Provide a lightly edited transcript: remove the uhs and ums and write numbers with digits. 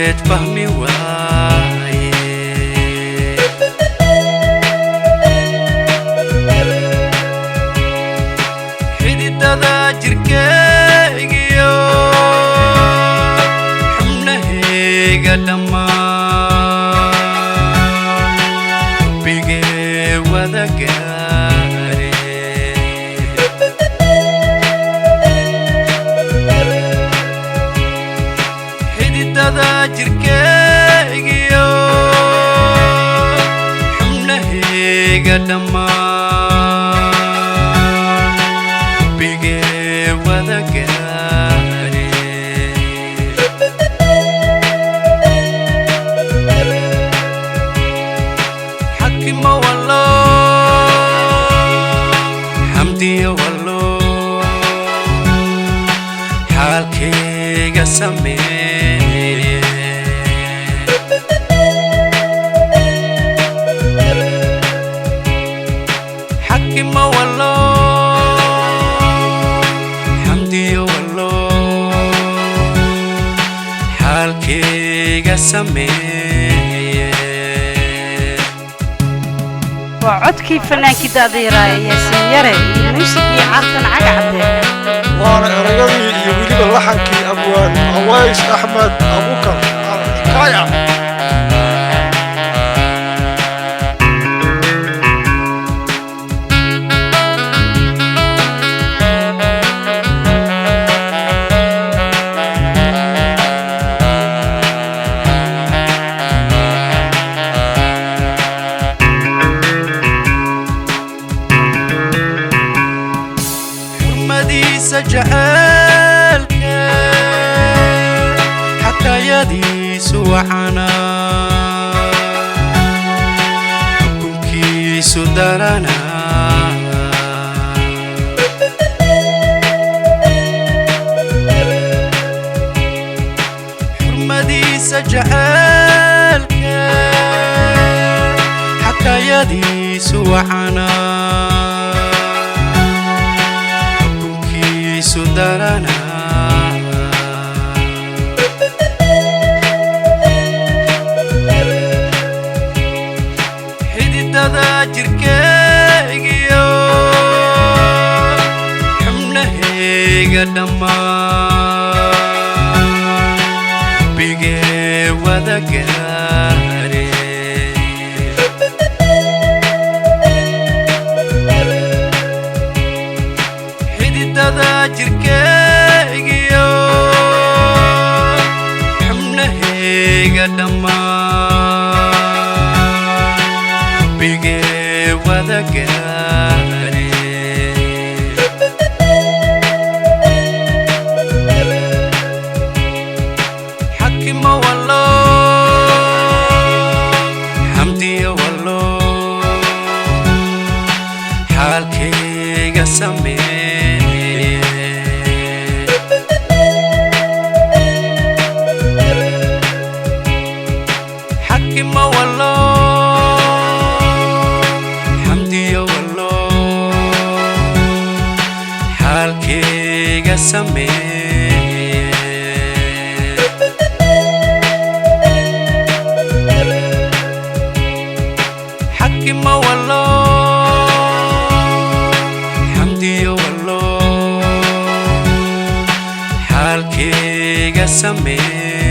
darteed fahmi waaye xididada jirkeygiyo xubnahayga dhammaan bigee wada gaare xididada jirkeygiyo xubnahayga dhammaan bigee wada gaare xakimo wallo xamdiyo wallo xaalkayga sameeye xakimo wallo xamdiyo wallo xaalkayga sameeye وعدكي فنانكي داديرا ياسين يري موسيقى عارفن عقعده وانا رجلي يولي اللحنكي ابوان عوايش احمد ابوكر حكايه سجعلك حتى يدي سوعنا حكمكي سدرنا حرمدي سجعلك حتى يدي سوعنا sudarana xididada jirkeygiyo xubnahayga dhammaan bigee wada gaare xididada jirkeygiyo xubnahayga dhammaan bigee wada gaare xakimo wallo xamdiyo wallo xaalkayga sameeye حكم والله حمدي والله حالكيga sameeye حكم والله حمدي والله حالكيga sameeye